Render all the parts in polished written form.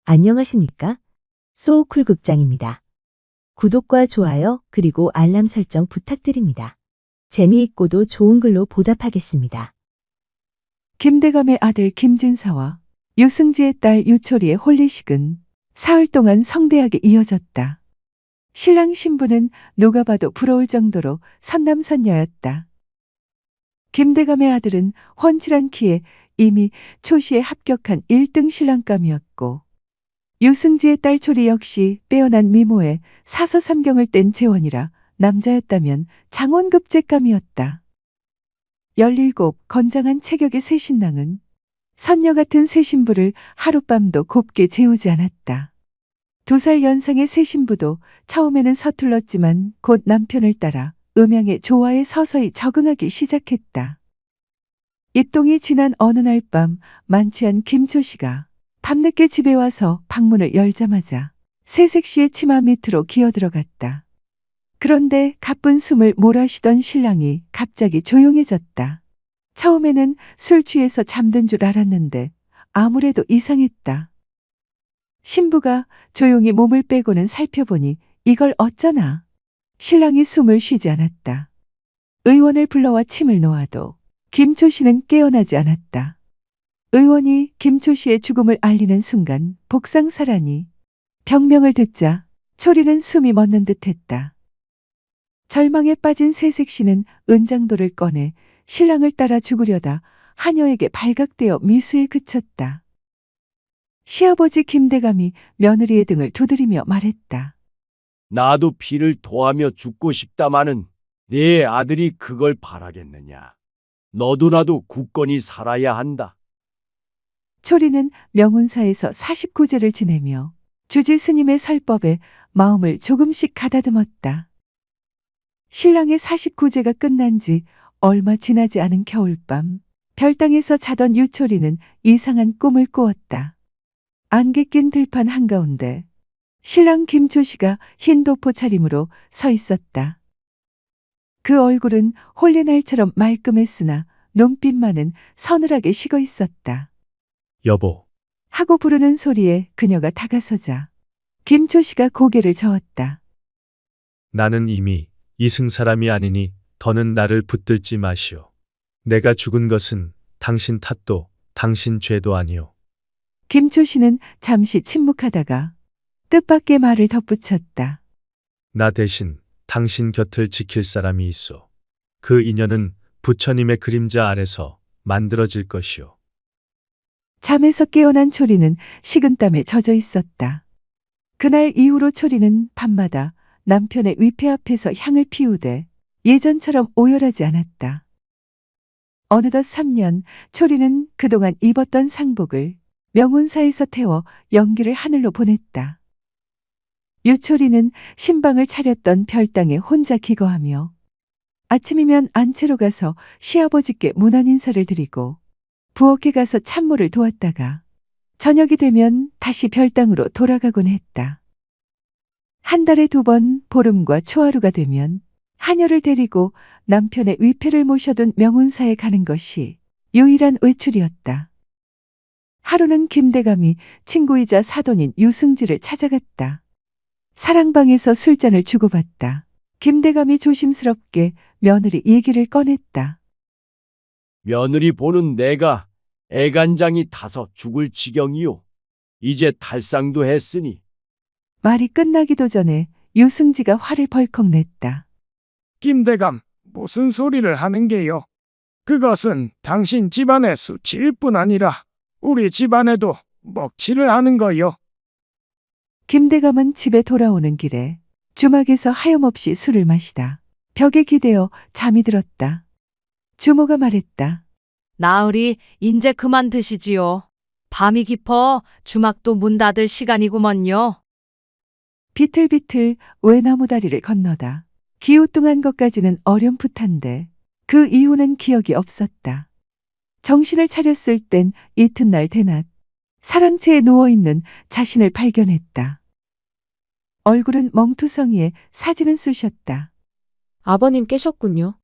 안녕하십니까? 소우쿨 극장입니다. 구독과 좋아요 그리고 알람 설정 부탁드립니다. 재미있고도 좋은 글로 보답하겠습니다. 김대감의 아들 김진사와 유승지의 딸 유초리의 혼례식은 사흘 동안 성대하게 이어졌다. 신랑 신부는 누가 봐도 부러울 정도로 선남선녀였다. 김대감의 아들은 훤칠한 키에 이미 초시에 합격한 1등 신랑감이었고, 유승지의 딸 초리 역시 빼어난 미모에 사서삼경을 뗀 재원이라 남자였다면 장원급제감이었다. 17 건장한 체격의 새 신랑은 선녀 같은 새 신부를 하룻밤도 곱게 재우지 않았다. 2살 연상의 새 신부도 처음에는 서툴렀지만 곧 남편을 따라 음양의 조화에 서서히 적응하기 시작했다. 입동이 지난 어느 날 밤 만취한 김초씨가 밤늦게 집에 와서 방문을 열자마자 새색 씨의 치마 밑으로 기어들어갔다. 그런데 가쁜 숨을 몰아쉬던 신랑이 갑자기 조용해졌다. 처음에는 술 취해서 잠든 줄 알았는데 아무래도 이상했다. 신부가 조용히 몸을 빼고는 살펴보니 이걸 어쩌나. 신랑이 숨을 쉬지 않았다. 의원을 불러와 침을 놓아도 김초씨는 깨어나지 않았다. 의원이 김초씨의 죽음을 알리는 순간 복상사라니 병명을 듣자 초리는 숨이 멎는 듯했다. 절망에 빠진 새색시는 은장도를 꺼내 신랑을 따라 죽으려다 하녀에게 발각되어 미수에 그쳤다. 시아버지 김대감이 며느리의 등을 두드리며 말했다. 나도 피를 토하며 죽고 싶다마는 네 아들이 그걸 바라겠느냐. 너도 나도 굳건히 살아야 한다. 초리는 명운사에서 49제를 지내며 주지 스님의 설법에 마음을 조금씩 가다듬었다. 신랑의 49제가 끝난 지 얼마 지나지 않은 겨울밤, 별당에서 자던 유초리는 이상한 꿈을 꾸었다. 안개 낀 들판 한가운데 신랑 김초씨가 흰 도포 차림으로 서 있었다. 그 얼굴은 홀레날처럼 말끔했으나 눈빛만은 서늘하게 식어 있었다. 여보, 하고 부르는 소리에 그녀가 다가서자 김초씨가 고개를 저었다. 나는 이미 이승 사람이 아니니 더는 나를 붙들지 마시오. 내가 죽은 것은 당신 탓도 당신 죄도 아니오. 김초씨는 잠시 침묵하다가 뜻밖의 말을 덧붙였다. 나 대신 당신 곁을 지킬 사람이 있어. 그 인연은 부처님의 그림자 아래서 만들어질 것이오. 잠에서 깨어난 초리는 식은땀에 젖어 있었다. 그날 이후로 초리는 밤마다 남편의 위패 앞에서 향을 피우되 예전처럼 오열하지 않았다. 어느덧 3년, 초리는 그동안 입었던 상복을 명운사에서 태워 연기를 하늘로 보냈다. 유초리는 신방을 차렸던 별당에 혼자 기거하며 아침이면 안채로 가서 시아버지께 문안 인사를 드리고 부엌에 가서 찬물을 도왔다가 저녁이 되면 다시 별당으로 돌아가곤 했다. 한 달에 2번 보름과 초하루가 되면 하녀를 데리고 남편의 위패를 모셔둔 명운사에 가는 것이 유일한 외출이었다. 하루는 김대감이 친구이자 사돈인 유승지를 찾아갔다. 사랑방에서 술잔을 주고받다. 김대감이 조심스럽게 며느리 얘기를 꺼냈다. 며느리 보는 내가 애간장이 타서 죽을 지경이요. 이제 탈상도 했으니 말이 끝나기도 전에 유승지가 화를 벌컥 냈다. 김대감, 무슨 소리를 하는 게요? 그것은 당신 집안의 수치일 뿐 아니라 우리 집안에도 먹칠을 하는 거요. 김대감은 집에 돌아오는 길에 주막에서 하염없이 술을 마시다 벽에 기대어 잠이 들었다. 주모가 말했다. 나으리 인제 그만 드시지요. 밤이 깊어 주막도 문 닫을 시간이구먼요. 비틀비틀 외나무 다리를 건너다 기우뚱한 것까지는 어렴풋한데 그 이후는 기억이 없었다. 정신을 차렸을 땐 이튿날 대낮 사랑채에 누워있는 자신을 발견했다. 얼굴은 멍투성이에 사진은 쑤셨다. 아버님 깨셨군요.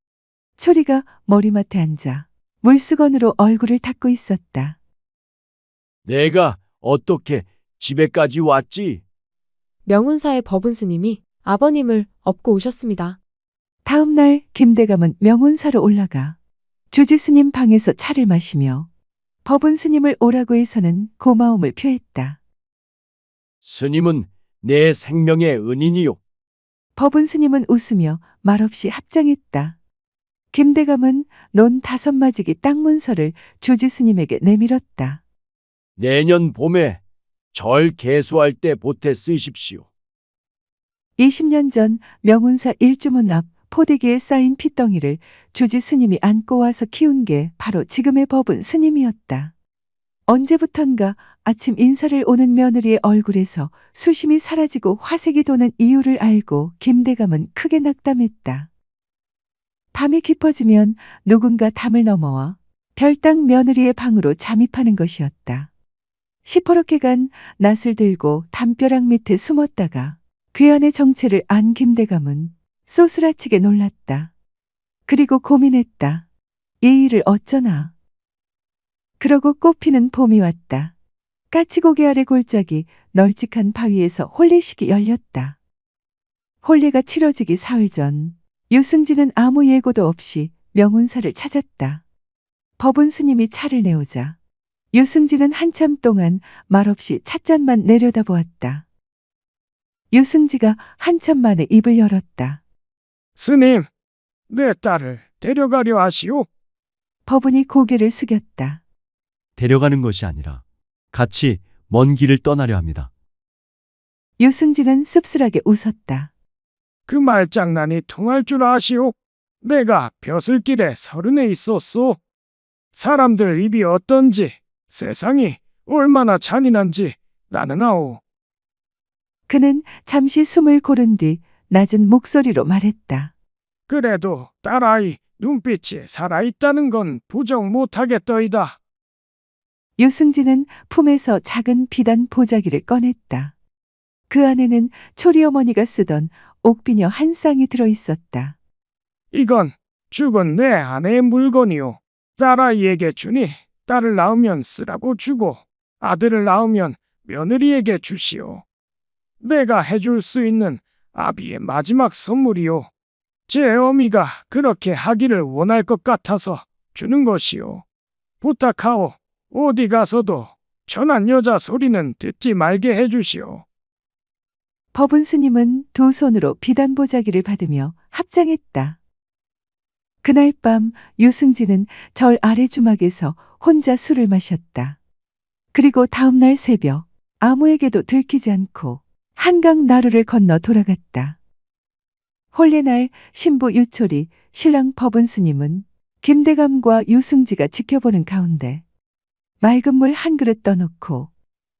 초리가 머리맡에 앉아 물수건으로 얼굴을 닦고 있었다. 내가 어떻게 집에까지 왔지? 명운사의 법운 스님이 아버님을 업고 오셨습니다. 다음 날 김대감은 명운사로 올라가 주지 스님 방에서 차를 마시며 법운 스님을 오라고 해서는 고마움을 표했다. 스님은 내 생명의 은인이요. 법운 스님은 웃으며 말없이 합장했다. 김대감은 논 5마지기 땅 문서를 주지 스님에게 내밀었다. 내년 봄에 절 개수할 때 보태 쓰십시오. 20년 전 명운사 일주문 앞 포대기에 쌓인 핏덩이를 주지 스님이 안고 와서 키운 게 바로 지금의 법운 스님이었다. 언제부턴가 아침 인사를 오는 며느리의 얼굴에서 수심이 사라지고 화색이 도는 이유를 알고 김대감은 크게 낙담했다. 밤이 깊어지면 누군가 담을 넘어와 별당 며느리의 방으로 잠입하는 것이었다. 시퍼렇게 간 낫을 들고 담벼락 밑에 숨었다가 괴한의 정체를 안 김대감은 쏘스라치게 놀랐다. 그리고 고민했다. 이 일을 어쩌나. 그러고 꽃피는 봄이 왔다. 까치고개 아래 골짜기 널찍한 바위에서 혼례식이 열렸다. 혼례가 치러지기 사흘 전 유승진은 아무 예고도 없이 명운사를 찾았다. 법운 스님이 차를 내오자 유승진은 한참 동안 말없이 찻잔만 내려다보았다. 유승지가 한참 만에 입을 열었다. 스님, 내 딸을 데려가려 하시오. 법운이 고개를 숙였다. 데려가는 것이 아니라 같이 먼 길을 떠나려 합니다. 유승진은 씁쓸하게 웃었다. 그 말장난이 통할 줄 아시오? 내가 벼슬길에 30에 있었소. 사람들 입이 어떤지, 세상이 얼마나 잔인한지 나는 아오. 그는 잠시 숨을 고른 뒤 낮은 목소리로 말했다. 그래도 딸아이 눈빛이 살아있다는 건 부정 못하겠더이다. 유승진은 품에서 작은 비단 보자기를 꺼냈다. 그 안에는 초리어머니가 쓰던 옥비녀 한 쌍이 들어있었다. 이건 죽은 내 아내의 물건이오. 딸아이에게 주니 딸을 낳으면 쓰라고 주고 아들을 낳으면 며느리에게 주시오. 내가 해줄 수 있는 아비의 마지막 선물이오. 제 어미가 그렇게 하기를 원할 것 같아서 주는 것이오. 부탁하오. 어디 가서도 천한 여자 소리는 듣지 말게 해주시오. 법운 스님은 두 손으로 비단 보자기를 받으며 합장했다. 그날 밤 유승진은 절 아래 주막에서 혼자 술을 마셨다. 그리고 다음 날 새벽 아무에게도 들키지 않고 한강 나루를 건너 돌아갔다. 혼례날 신부 유철이 신랑 법운 스님은 김대감과 유승지가 지켜보는 가운데 맑은 물 한 그릇 떠놓고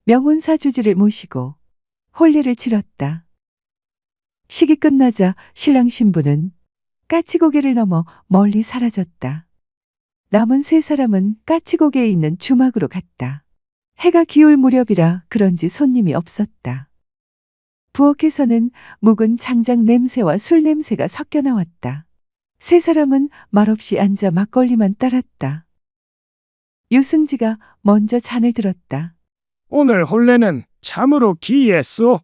명운사 주지를 모시고 혼례를 치렀다. 식이 끝나자 신랑 신부는 까치고개를 넘어 멀리 사라졌다. 남은 세 사람은 까치고개에 있는 주막으로 갔다. 해가 기울 무렵이라 그런지 손님이 없었다. 부엌에서는 묵은 장작 냄새와 술 냄새가 섞여 나왔다. 세 사람은 말없이 앉아 막걸리만 따랐다. 유승지가 먼저 잔을 들었다. 오늘 혼례는 참으로 기이했소.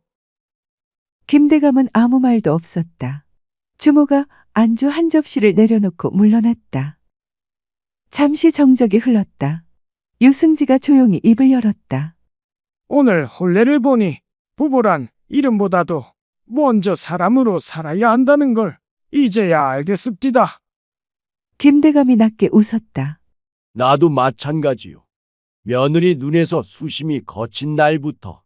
김대감은 아무 말도 없었다. 주모가 안주 한 접시를 내려놓고 물러났다. 잠시 정적이 흘렀다. 유승지가 조용히 입을 열었다. 오늘 혼례를 보니 부부란 이름보다도 먼저 사람으로 살아야 한다는 걸 이제야 알겠습니다. 김대감이 낮게 웃었다. 나도 마찬가지요. 며느리 눈에서 수심이 거친 날부터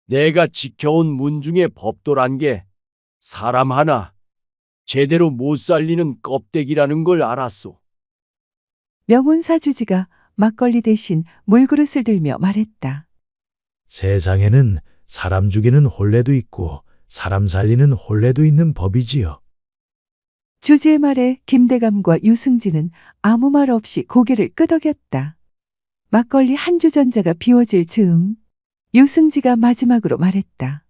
내가 지켜온 문중의 법도란 게 사람 하나 제대로 못 살리는 껍데기라는 걸 알았소. 명운사 주지가 막걸리 대신 물그릇을 들며 말했다. 세상에는 사람 죽이는 혼례도 있고 사람 살리는 혼례도 있는 법이지요. 주지의 말에 김대감과 유승진은 아무 말 없이 고개를 끄덕였다. 막걸리 한 주전자가 비워질 즈음 유승지가 마지막으로 말했다.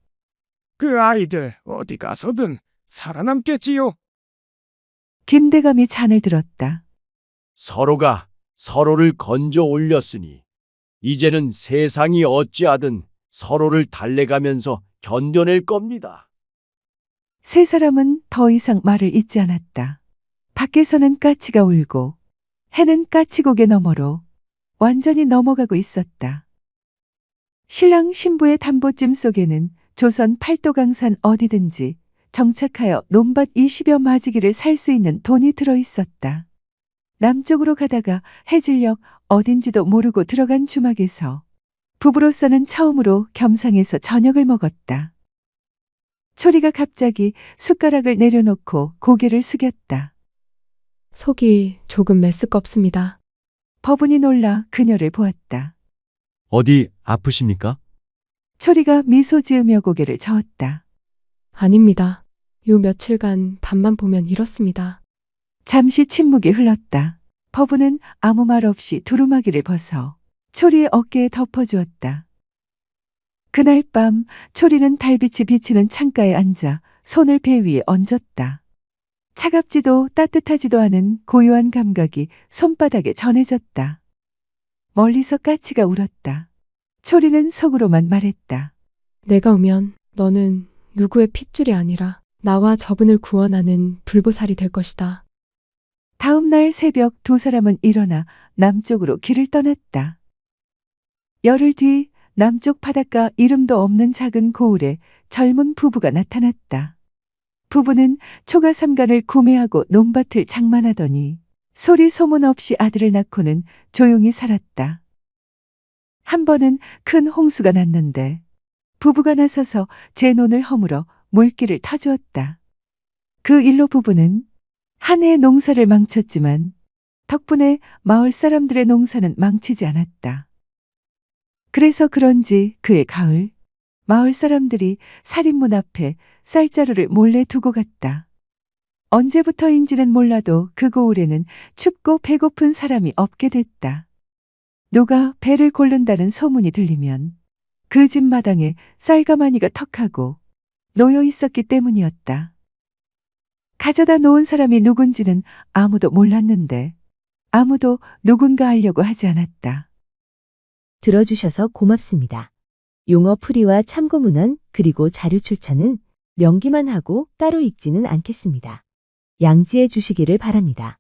그 아이들 어디 가서든 살아남겠지요. 김대감이 잔을 들었다. 서로가 서로를 건져 올렸으니 이제는 세상이 어찌하든 서로를 달래가면서 견뎌낼 겁니다. 세 사람은 더 이상 말을 잇지 않았다. 밖에서는 까치가 울고 해는 까치고개 너머로 완전히 넘어가고 있었다. 신랑 신부의 담보찜 속에는 조선 팔도강산 어디든지 정착하여 논밭 20여 마지기를 살 수 있는 돈이 들어 있었다. 남쪽으로 가다가 해질녘 어딘지도 모르고 들어간 주막에서 부부로서는 처음으로 겸상해서 저녁을 먹었다. 초리가 갑자기 숟가락을 내려놓고 고개를 숙였다. 속이 조금 메스껍습니다. 법은이 놀라 그녀를 보았다. 어디 아프십니까? 초리가 미소 지으며 고개를 저었다. 아닙니다. 요 며칠간 밤만 보면 이렇습니다. 잠시 침묵이 흘렀다. 법은은 아무 말 없이 두루마기를 벗어 초리의 어깨에 덮어주었다. 그날 밤 초리는 달빛이 비치는 창가에 앉아 손을 배 위에 얹었다. 차갑지도 따뜻하지도 않은 고요한 감각이 손바닥에 전해졌다. 멀리서 까치가 울었다. 초리는 속으로만 말했다. 내가 오면 너는 누구의 핏줄이 아니라 나와 저분을 구원하는 불보살이 될 것이다. 다음 날 새벽 두 사람은 일어나 남쪽으로 길을 떠났다. 열흘 뒤 남쪽 바닷가 이름도 없는 작은 고을에 젊은 부부가 나타났다. 부부는 초가삼간을 구매하고 논밭을 장만하더니 소리 소문 없이 아들을 낳고는 조용히 살았다. 한 번은 큰 홍수가 났는데 부부가 나서서 제 논을 허물어 물길을 터주었다. 그 일로 부부는 한 해 농사를 망쳤지만 덕분에 마을 사람들의 농사는 망치지 않았다. 그래서 그런지 그해 가을 마을 사람들이 살인문 앞에 쌀자루를 몰래 두고 갔다. 언제부터인지는 몰라도 그 고을에는 춥고 배고픈 사람이 없게 됐다. 누가 배를 고른다는 소문이 들리면 그 집 마당에 쌀가마니가 턱하고 놓여 있었기 때문이었다. 가져다 놓은 사람이 누군지는 아무도 몰랐는데 아무도 누군가 알려고 하지 않았다. 들어주셔서 고맙습니다. 용어 풀이와 참고 문헌 그리고 자료 출처는 명기만 하고 따로 읽지는 않겠습니다. 양지해 주시기를 바랍니다.